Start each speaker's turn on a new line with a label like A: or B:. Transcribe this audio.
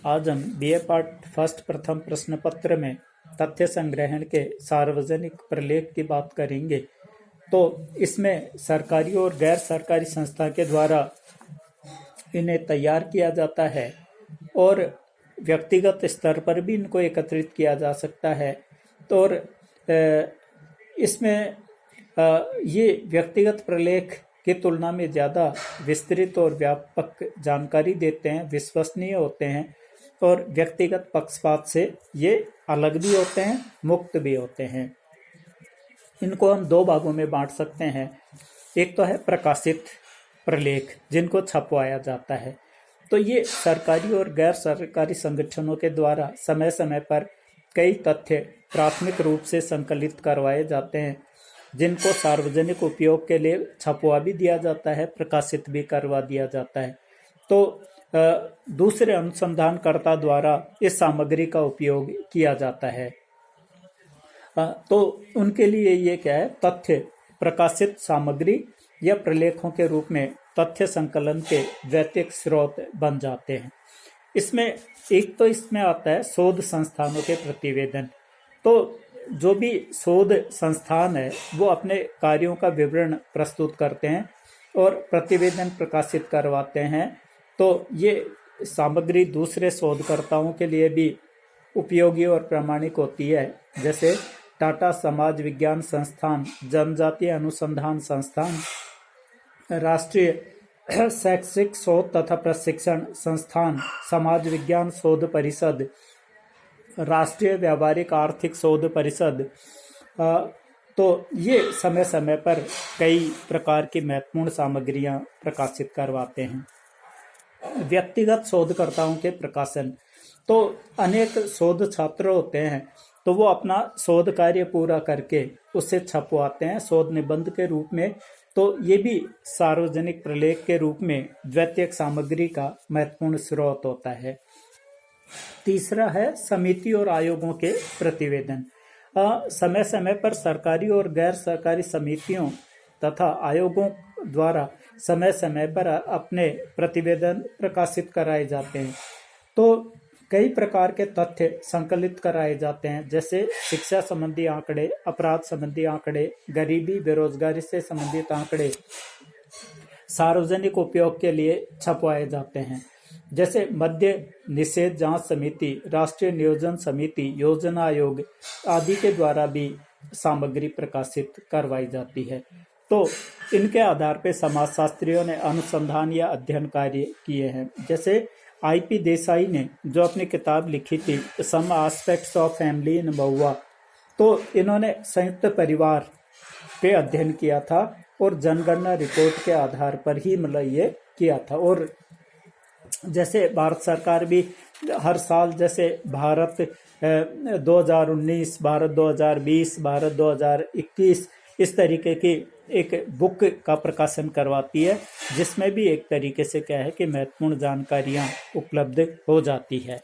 A: आज हम BA part first प्रथम प्रश्न पत्र में तथ्य संग्रहण के सार्वजनिक प्रलेख की बात करेंगे। तो इसमें सरकारी और गैर सरकारी संस्था के द्वारा इन्हें तैयार किया जाता है और व्यक्तिगत स्तर पर भी इनको एकत्रित किया जा सकता है। तो और इसमें ये व्यक्तिगत प्रलेख की तुलना में ज़्यादा विस्तृत और व्यापक जानकारी देते हैं, विश्वसनीय होते हैं और व्यक्तिगत पक्षपात से ये अलग भी होते हैं, मुक्त भी होते हैं। इनको हम दो भागों में बांट सकते हैं। एक तो है प्रकाशित प्रलेख जिनको छपवाया जाता है। तो ये सरकारी और गैर सरकारी संगठनों के द्वारा समय समय पर कई तथ्य प्राथमिक रूप से संकलित करवाए जाते हैं, जिनको सार्वजनिक उपयोग के लिए छपवा भी दिया जाता है, प्रकाशित भी करवा दिया जाता है। तो दूसरे अनुसंधानकर्ता द्वारा इस सामग्री का उपयोग किया जाता है। तो उनके लिए ये क्या है, तथ्य प्रकाशित सामग्री या प्रलेखों के रूप में तथ्य संकलन के वैयक्तिक स्रोत बन जाते हैं। इसमें आता है शोध संस्थानों के प्रतिवेदन। तो जो भी शोध संस्थान है वो अपने कार्यों का विवरण प्रस्तुत करते हैं और प्रतिवेदन प्रकाशित करवाते हैं। तो ये सामग्री दूसरे शोधकर्ताओं के लिए भी उपयोगी और प्रामाणिक होती है। जैसे टाटा समाज विज्ञान संस्थान, जनजातीय अनुसंधान संस्थान, राष्ट्रीय शैक्षिक शोध तथा प्रशिक्षण संस्थान, समाज विज्ञान शोध परिषद, राष्ट्रीय व्यावहारिक आर्थिक शोध परिषद। तो ये समय समय पर कई प्रकार की महत्वपूर्ण सामग्रियां प्रकाशित करवाते हैं। व्यक्तिगत शोधकर्ताओं के प्रकाशन। तो अनेक शोध छात्र होते हैं, तो वो अपना शोध कार्य पूरा करके उसे छपवाते हैं शोध निबंध के रूप में। तो ये भी सार्वजनिक प्रलेख के रूप में वैयक्तिक सामग्री का महत्वपूर्ण स्रोत होता है। तीसरा है समिति और आयोगों के प्रतिवेदन। समय समय पर सरकारी और गैर सरकारी समितियों तथा आयोगों द्वारा समय समय पर अपने प्रतिवेदन प्रकाशित कराए जाते हैं। तो कई प्रकार के तथ्य संकलित कराए जाते हैं, जैसे शिक्षा संबंधी आंकड़े, अपराध संबंधी आंकड़े, गरीबी बेरोजगारी से संबंधित आंकड़े सार्वजनिक उपयोग के लिए छपवाए जाते हैं। जैसे मद्य निषेध जांच समिति, राष्ट्रीय नियोजन समिति, योजना आयोग आदि के द्वारा भी सामग्री प्रकाशित करवाई जाती है। तो इनके आधार पर समाजशास्त्रियों ने अनुसंधान या अध्ययन कार्य किए हैं। जैसे IP देसाई ने जो अपनी किताब लिखी थी some aspects of family in महुआ, तो इन्होंने संयुक्त परिवार पे अध्ययन किया था और जनगणना रिपोर्ट के आधार पर ही ये किया था। और जैसे भारत सरकार भी हर साल, जैसे भारत 2019, भारत 2020, भारत 2021 इस तरीके की एक बुक का प्रकाशन करवाती है, जिसमें भी एक तरीके से क्या है कि महत्वपूर्ण जानकारियां उपलब्ध हो जाती है।